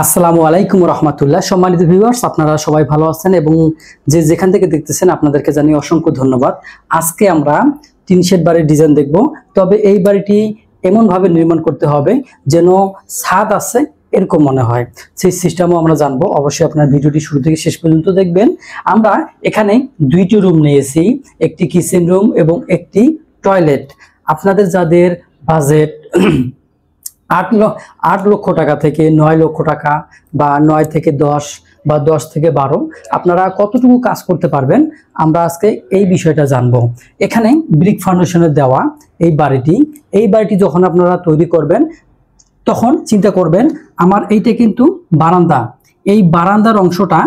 আসসালামু আলাইকুম রহমতুল্লাহ। সম্মানিত ভিউয়ার্স, আপনারা সবাই ভালো আছেন এবং যে যেখান থেকে দেখতেছেন আপনাদেরকে জানিয়ে অসংখ্য ধন্যবাদ। আজকে আমরা টিন শেড বাড়ির ডিজাইন দেখব। তবে এই বাড়িটি এমনভাবে নির্মাণ করতে হবে যেন ছাদ আছে এরকম মনে হয়, সেই সিস্টেমও আমরা জানবো। অবশ্যই আপনার ভিডিওটি শুরু থেকে শেষ পর্যন্ত দেখবেন। আমরা এখানে দুইটি রুম নিয়েছি, একটি কিচেন রুম এবং একটি টয়লেট। আপনাদের যাদের বাজেট 8 লক্ষ টাকা থেকে 9 লক্ষ টাকা বা 9 থেকে 10 বা 10 থেকে 12, আপনারা কতটুকু কাজ করতে পারবেন আমরা আজকে এই বিষয়টা জানবো। এখানে ব্রিক ফাউন্ডেশনের দেওয়া এই বাড়িটি যখন আপনারা তৈরি করবেন তখন চিন্তা করবেন আমার এইটা কিন্তু বারান্দা, এই বারান্দার অংশটা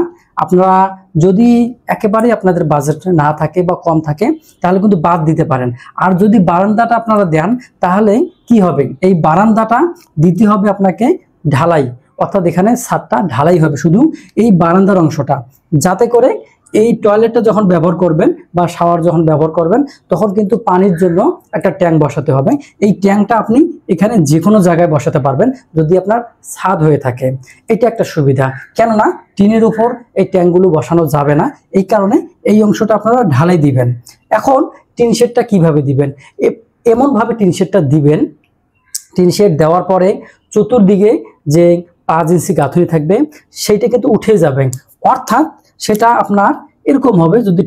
আপনারা যদি একেবারে আপনাদের বাজেট না থাকে বা কম থাকে তাহলে কিন্তু বাদ দিতে পারেন। আর যদি বারান্দাটা আপনারা দেন তাহলে কি হবে, এই বারান্দাটা দিতে হবে আপনাকে ঢালাই, অর্থাৎ এখানে ছাদটা ঢালাই হবে শুধু এই বারান্দার অংশটা, যাতে করে এই টয়লেটটা যখন ব্যবহার করবেন বা শাওয়ার যখন ব্যবহার করবেন তখন কিন্তু পানির জন্য একটা ট্যাঙ্ক বসাতে হবে। এই ট্যাঙ্কটা আপনি এখানে যে কোনো জায়গায় বসাতে পারবেন যদি আপনার ছাদ হয়ে থাকে। এটা একটা সুবিধা, কেননা টিনের উপর এই ট্যাঙ্কগুলো বসানো যাবে না, এই কারণে এই অংশটা আপনারা ঢালাই দিবেন। এখন টিন শেডটা কিভাবে দিবেন, এমনভাবে টিন শেডটা দিবেন, টিন শেড দেওয়ার পরে চতুর্দিকে যে 5 ইঞ্চি গাঁথনি থাকবে সেইটা কিন্তু উঠে যাবে, অর্থাৎ সেটা আপনার এরকম হবে। যদি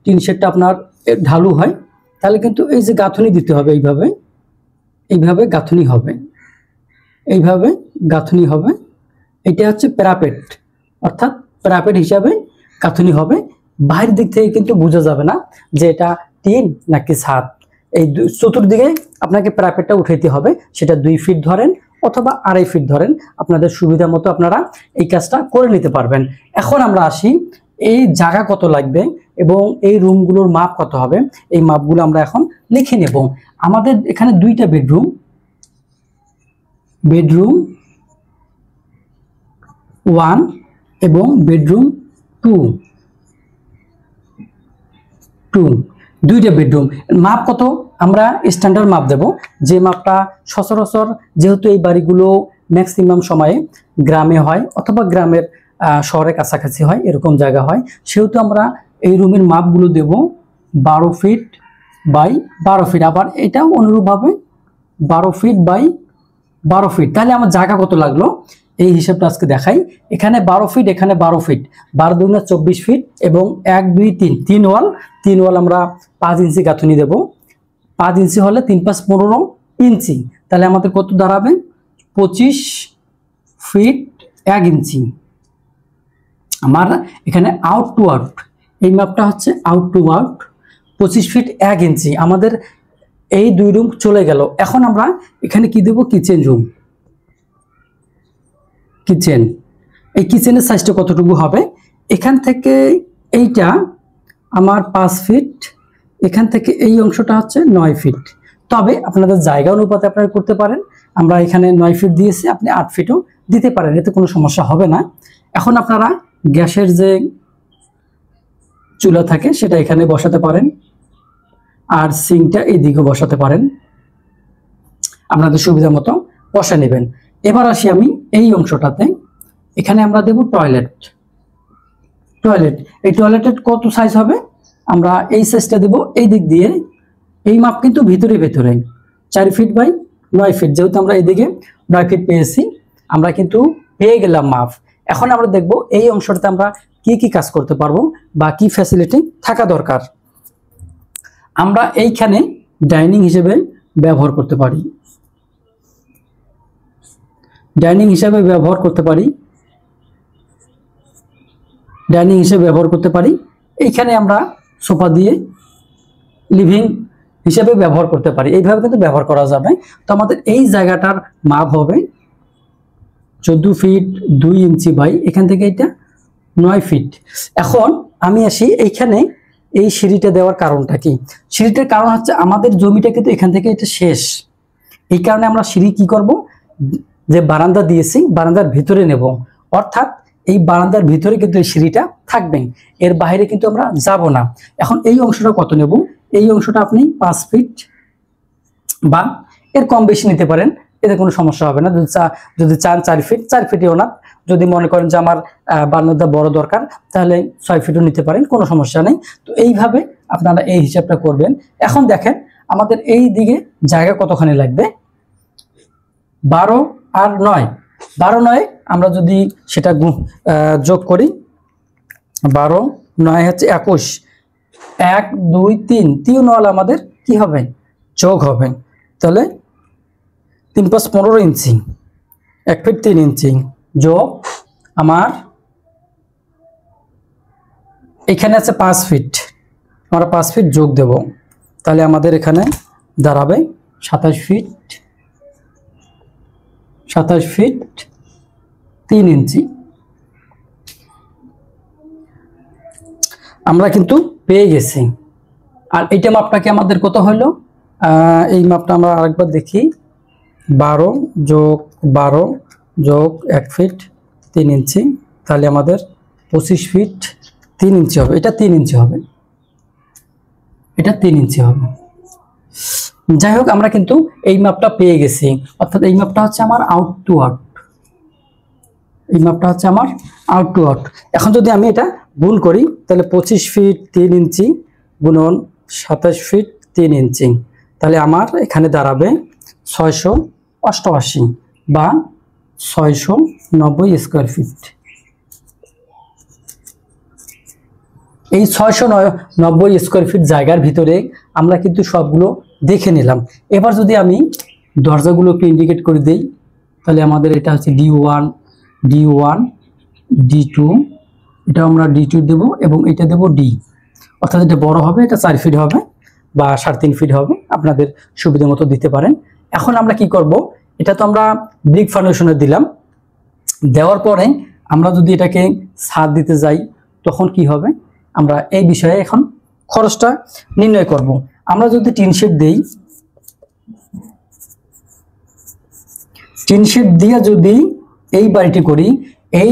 টিন শেডটা আপনার ঢালু হয় তাহলে কিন্তু এই যে গাঁথনি দিতে হবে, এইভাবে গাঁথনি হবে, এইভাবে গাঁথনি হবে। এটা হচ্ছে প্যারাপেট, অর্থাৎ প্যারাপেট হিসাবে গাঁথনি হবে। বাইরের দিক থেকে কিন্তু বোঝা যাবে না যে এটা টিন নাকি ছাদ। এই চতুর্দিকে আপনাকে প্যারাপেটটা উঠাইতে হবে, সেটা 2 ফিট ধরেন অথবা 2.5 ফিট ধরেন, আপনাদের সুবিধা মতো আপনারা এই কাজটা করে নিতে পারবেন। এখন আমরা আসি এই জায়গা কত লাগবে এবং এই রুমগুলোর মাপ কত হবে, এই মাপগুলো আমরা এখন লিখে নেব। আমাদের এখানে 2টা বেডরুম 1 এবং বেডরুম 2, 2টা বেডরুম। মাপ কত আমরা স্ট্যান্ডার্ড মাপ দেব, যে মাপটা সচরাচর, যেহেতু এই বাড়িগুলো ম্যাক্সিমাম সময়ে গ্রামে হয় অথবা গ্রামের শহরের কাছাকাছি হয়, এরকম জায়গা হয়, সেহেতু আমরা এই রুমের মাপগুলো দেব 12 ফিট বাই 12 ফিট। আবার এটাও অনুরূপভাবে 12 ফিট বাই 12 ফিট। তাহলে আমার জায়গা কত লাগলো এই হিসাবটা আজকে দেখাই। এখানে 12 ফিট, এখানে 12 ফিট, 12 দুগুণে 24 ফিট এবং 1 2 3 তিন ওয়াল আমরা 5 ইঞ্চি গাঁথনি দেব। 5 ইঞ্চি হলে 3 5 15 ইঞ্চি, তাহলে আমাদের কত দাঁড়াবে 25 ফিট 1 ইঞ্চি। আমার এখানে আউট টু আউট, এই মাপটা হচ্ছে আউট টু আউট 25 ফিট 1 ইঞ্চি। আমাদের এই 2 রুম চলে গেল। এখন আমরা এখানে কি দেব, কিচেন রুম, কিচেন। এই কিচেনের সাইজটা কতটুকু হবে, এখান থেকে এইটা আমার 5 ফিট, এখান থেকে এই অংশটা হচ্ছে 9 ফিট। তবে আপনাদের জায়গা অনুপাতে আপনারা করতে পারেন, আমরা এখানে 9 ফিট দিয়েছি, আপনি 8 ফিটও দিতে পারেন, এতে কোনো সমস্যা হবে না। এখন আপনারা গ্যাসের যে চুলা থাকে সেটা এখানে বসাতে পারেন, আর সিঙ্কটা এই দিকে বসাতে পারেন, আপনাদের সুবিধা মতো বসা নেবেন। এবার আসি আমি এই অংশটাতে, এখানে আমরা দেব টয়লেট। এই টয়লেটের কত সাইজ হবে, আমরা এই সাইজটা দেব। এই দিক দিয়ে এই মাপ কিন্তু ভিতরে 4 ফিট বাই 9 ফিট, যেহেতু আমরা এদিকে 9 ফিট পেয়েছি, আমরা কিন্তু পেয়ে গেলাম মাপ। এখন আমরা দেখব এই অংশটাতে আমরা কি কাজ করতে পারবো বা কি ফ্যাসিলিটি থাকা দরকার। আমরা এইখানে ডাইনিং হিসেবে ব্যবহার করতে পারি, এইখানে আমরা সোফা দিয়ে লিভিং হিসেবে ব্যবহার করতে পারি, এইভাবে কিন্তু ব্যবহার করা যাবে। তো আমাদের এই জায়গাটার মাপ হবে 14 ফিট 2 ইঞ্চি বাই এখান থেকে এটা 9 ফিট। এখন আমি আসি এইখানে এই সিঁড়িটা দেওয়ার কারণটা কি, সিঁড়িটার কারণ হচ্ছে আমাদের জমিটা কিন্তু এখান থেকে এটা শেষ, এই কারণে আমরা সিঁড়ি কি করব, যে বারান্দা দিয়েছি বারান্দার ভিতরে নেব, অর্থাৎ এই বারান্দার ভিতরে কিন্তু এই সিঁড়িটা থাকবে, এর বাইরে কিন্তু আমরা যাব না। এখন এই অংশটা কত নেব, এই অংশটা আপনি 5 ফিট বা এর কম বেশি নিতে পারেন, এতে কোনো সমস্যা হবে না। যদি চান 4 ফিট, 4 ফিটেও না, যদি মনে করেন যে আমার বারান্দা বড় দরকার তাহলে 6 ফিটও নিতে পারেন, কোনো সমস্যা নেই। তো এইভাবে আপনারা এই হিসাবটা করবেন। এখন দেখেন আমাদের এই দিকে জায়গা কতখানি লাগবে, 12 আর 9, 12 9 আমরা যদি সেটা যোগ করি, 12 9 হচ্ছে 21, 1 2 3, 3 নল আমাদের কি হবে, যোগ হবে। তাহলে 3 5 15 ইঞ্চি, 1 ফিট 3 ইঞ্চি যোগ আমার এখানে আছে 5 ফিট, আমরা 5 ফিট যোগ দেব। তাহলে আমাদের এখানে দাঁড়াবে 27 ফিট, 27 ফিট 3 ইঞ্চি। আমরা কিন্তু পেয়ে গেছি। আর এইটা মাপটাকে আমাদের কত হলো, এই মাপটা আমরা আরেকবার দেখি, 12 যোগ 12 যোগ 1 ফিট 3 ইঞ্চি, তাহলে আমাদের 25 ফিট 3 ইঞ্চি হবে। এটা 3 ইঞ্চি হবে, এটা 3 ইঞ্চি হবে। যাই হোক আমরা কিন্তু এই মাপটা পেয়ে গেছি, অর্থাৎ এই মাপটা হচ্ছে আমার আউট টু আউট, এই মাপটা হচ্ছে আমার আউট টু আউট। এখন যদি আমি এটা গুণ করি তাহলে 25 ফিট 3 ইঞ্চি গুণন 27 ফিট 3 ইঞ্চি, তাহলে আমার এখানে দাঁড়াবে 688 বা 690 স্কোয়ার ফিট। এই 690 স্কোয়ার ফিট জায়গার ভিতরে আমরা কিন্তু সবগুলো দেখে নিলাম। এবার যদি আমি দরজাগুলোকে ইন্ডিকেট করে দেই তাহলে আমাদের এটা হচ্ছে D1 D1 D2, এটা আমরা D2 দেব এবং এটা দেব D, অর্থাৎ এটা বড় হবে, এটা 4 ফিট হবে বা 3.5 ফিট হবে, আপনাদের সুবিধা মতো দিতে পারেন। এখন আমরা কি করব, এটা তো আমরা ব্রিক ফাউন্ডেশনে দিলাম, দেওয়ার পরে আমরা যদি এটাকে ছাদ দিতে যাই তখন কি হবে, আমরা এই বিষয়ে এখন খরচটা নির্ণয় করব। আমরা যদি টিন শেড দেই, টিন শেড দিয়ে যদি এই বাড়িটি করি, এই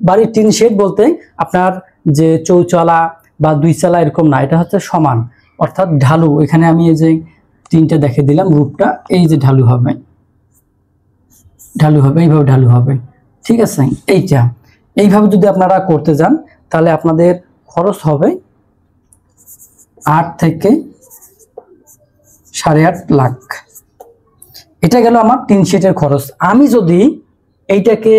বাড়ির টিন শেড বলতে আপনার যে চৌচালা বা 2 চালা এরকম না, এটা হচ্ছে সমান, অর্থাৎ ঢালু। এখানে আমি এই যে টিনটা দেখে দিলাম, রূপটা এই যে ঢালু হবে, ঢালু হবে, এইভাবে ঢালু হবে, ঠিক আছে। এইভাবে যদি আপনারা করতে যান তাহলে আপনাদের খরচ হবে 8 থেকে 8.5 লাখ। এটা গেল আমার টিন শেডের খরচ। আমি যদি এইটাকে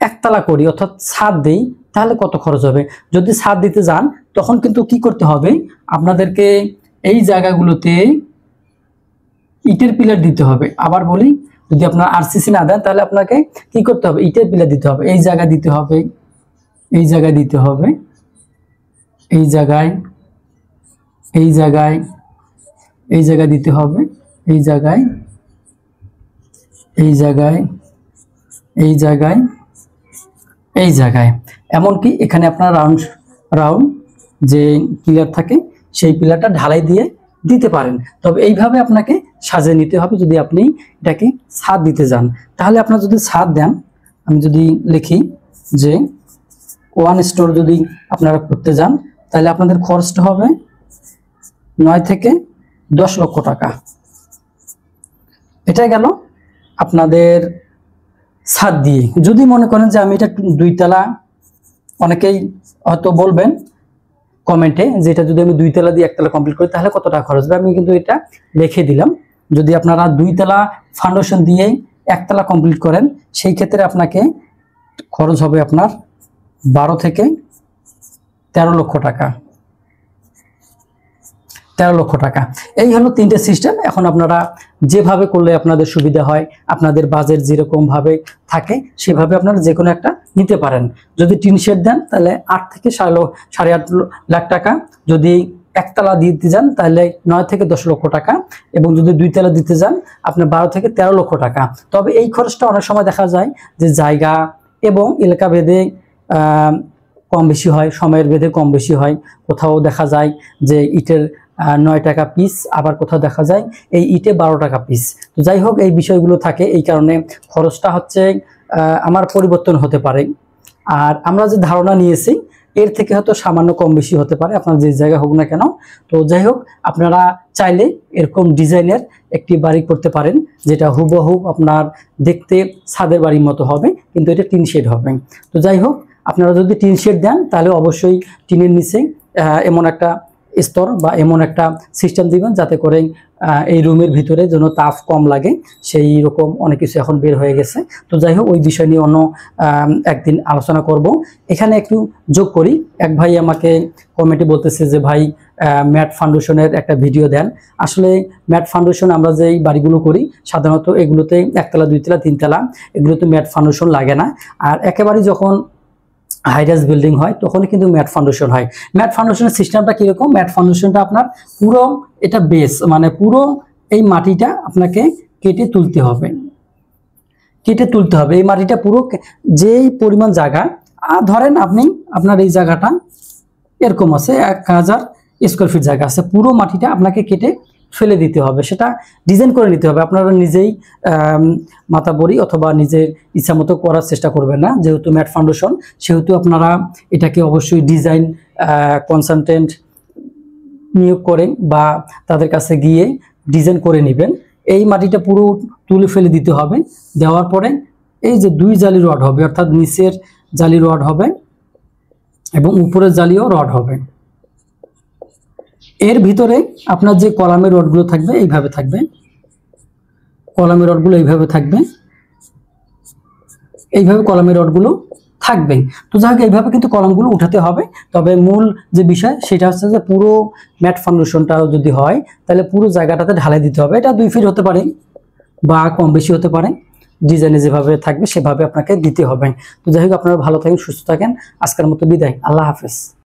একতলা করি অর্থাৎ ছাদ দেই তাহলে কত খরচ হবে, যদি ছাদ দিতে যান তখন কিন্তু কি করতে হবে, আপনাদেরকে এই জায়গাগুলোতে ইটের পিলার দিতে হবে। আবার বলি, যদি আপনার আরসিসি না দেন তাহলে আপনাকে কি করতে হবে, ইটের পিলার দিতে হবে, এই জায়গায় দিতে হবে, এই জায়গায় দিতে হবে, এই জায়গায়, এই জায়গায়, এই জায়গায় দিতে হবে, এই জায়গায়, এই জায়গায়, এই জায়গায়, এই জায়গায়, এমনকি এখানে আপনার রাউন্ড যে পিলার থাকে সেই পিলারটা ঢালাই দিয়ে দিতে পারেন। তবে এইভাবে আপনাকে সাজিয়ে নিতে হবে যদি আপনি এটাকে ছাদ দিতে যান। তাহলে আপনার যদি ছাদ দেন, আমি যদি লিখি যে 1 স্টোর যদি আপনারা করতে যান তাহলে আপনাদের খরচটা হবে 9 থেকে 10 লক্ষ টাকা। এটা গেল আপনাদের ছাদ দিয়ে। যদি মনে করেন যে আমি এটা 2 তলা, অনেকেই হয়তো বলবেন কমেন্টে যে এটা যদি আমি 2 তলা দিয়ে 1 তলা কমপ্লিট করি তাহলে কত টাকা খরচ হবে, আমি কিন্তু এটা লিখে দিলাম। যদি আপনারা 2 তলা ফাউন্ডেশন দিয়ে 1 তলা কমপ্লিট করেন সেই ক্ষেত্রে আপনাকে খরচ হবে আপনার 12 থেকে 13 লক্ষ টাকা, 13 লক্ষ টাকা। এই হলো 3টে সিস্টেম। এখন আপনারা যেভাবে করলে আপনাদের সুবিধা হয়, আপনাদের বাজেট যেরকম ভাবে থাকে সেভাবে আপনারা যে কোনো একটা নিতে পারেন। যদি টিন শেড দেন তাহলে 8 থেকে 8.5 লাখ টাকা, যদি 1 তলা দিতে যান তাহলে 9 থেকে 10 লক্ষ টাকা, এবং যদি 2 তলা দিতে যান আপনার 12 থেকে 13 লক্ষ টাকা। তবে এই খরচটা অনেক সময় দেখা যায় যে জায়গা এবং এলাকা ভেদে কম বেশি হয়, সময়ের ভেদে কম বেশি হয়। কোথাও দেখা যায় যে ইটের 9 টাকা পিস, আবার কোথাও দেখা যায় এই ইটে 12 টাকা পিস। তো যাই হোক এই বিষয়গুলো থাকে, এই কারণে খরচটা হচ্ছে আমার পরিবর্তন হতে পারে। আর আমরা যে ধারণা নিয়েছি এর থেকে হয়তো সামান্য কম বেশি হতে পারে, আপনার যে জায়গা হোক না কেন। তো যাই হোক, আপনারা চাইলে এরকম ডিজাইনের একটি বাড়ি করতে পারেন, যেটা হুবহু আপনার দেখতে ছাদের বাড়ির মতো হবে, কিন্তু এটা টিন শেড হবে। তো যাই হোক, আপনারা যদি টিন শেড দেন তাহলে অবশ্যই টিনের নিচে এমন একটা স্তর বা এমন একটা সিস্টেম দিবেন যাতে করে এই রুমের ভিতরে যেন তাপ কম লাগে, সেই রকম অনেক কিছু এখন বের হয়ে গেছে। তো যাই হোক, ওই বিষয় নিয়ে অন্য একদিন আলোচনা করব। এখানে একটু যোগ করি, এক ভাই আমাকে কমেন্টে বলতেছে যে ভাই ম্যাট ফাউন্ডেশনের একটা ভিডিও দেন। আসলে ম্যাট ফাউন্ডেশন আমরা যেই বাড়িগুলো করি সাধারণত এগুলোতে একতলা, দুইতলা, তিনতলা, এগুলোতে ম্যাট ফাউন্ডেশন লাগে না। আর একেবারে যখন হাইরাইজ বিল্ডিং হয় তখন কিন্তু ম্যাট ফাউন্ডেশন হয়। ম্যাট ফাউন্ডেশনের সিস্টেমটা কিরকম? ম্যাট ফাউন্ডেশনটা আপনার পুরো এটা বেস, মানে পুরো এই মাটিটা আপনাকে কেটে তুলতে হবে, এই মাটিটা পুরো যেই পরিমাণ জায়গা ধরেন আপনি, আপনার এই জায়গাটা এরকম আছে 1000 স্কোয়ার ফিট জায়গা আছে, পুরো মাটিটা আপনাকে কেটে ফেলে দিতে হবে, সেটা ডিজাইন করে নিতে হবে। আপনারা নিজেই মাথাবড়ি অথবা নিজের ইচ্ছা মতো করার চেষ্টা করবেন না, যেহেতু ম্যাট ফাউন্ডেশন, সেহেতু আপনারা এটাকে অবশ্যই ডিজাইন কনসালটেন্ট নিয়োগ করে বা তাদের কাছে গিয়ে ডিজাইন করে নেবেন। এই মাটিটা পুরো তুলে ফেলে দিতে হবে। দেওয়ার পরে এই যে 2 জালি রড হবে, অর্থাৎ নিচের জালি রড হবে এবং উপরের জালিও রড হবে। এর ভিতরে আপনার যে কলামের রডগুলো থাকবে এইভাবে থাকবে, কলামের রডগুলো এইভাবে থাকবে, এইভাবে কলামের রডগুলো থাকবে। তো যাই হোক, এইভাবে কিন্তু কলামগুলো উঠাতে হবে। তবে মূল যে বিষয় সেটা হচ্ছে যে পুরো ম্যাট ফাউন্ডেশনটা যদি হয় তাহলে পুরো জায়গাটাতে ঢালাই দিতে হবে। এটা 2 ফিট হতে পারে বা কম বেশি হতে পারে, ডিজাইনে যেভাবে থাকবে সেভাবে আপনাকে দিতে হবে। তো যাই হোক, আপনারা ভালো থাকেন, সুস্থ থাকেন। আজকের মতো বিদায়, আল্লাহ হাফেজ।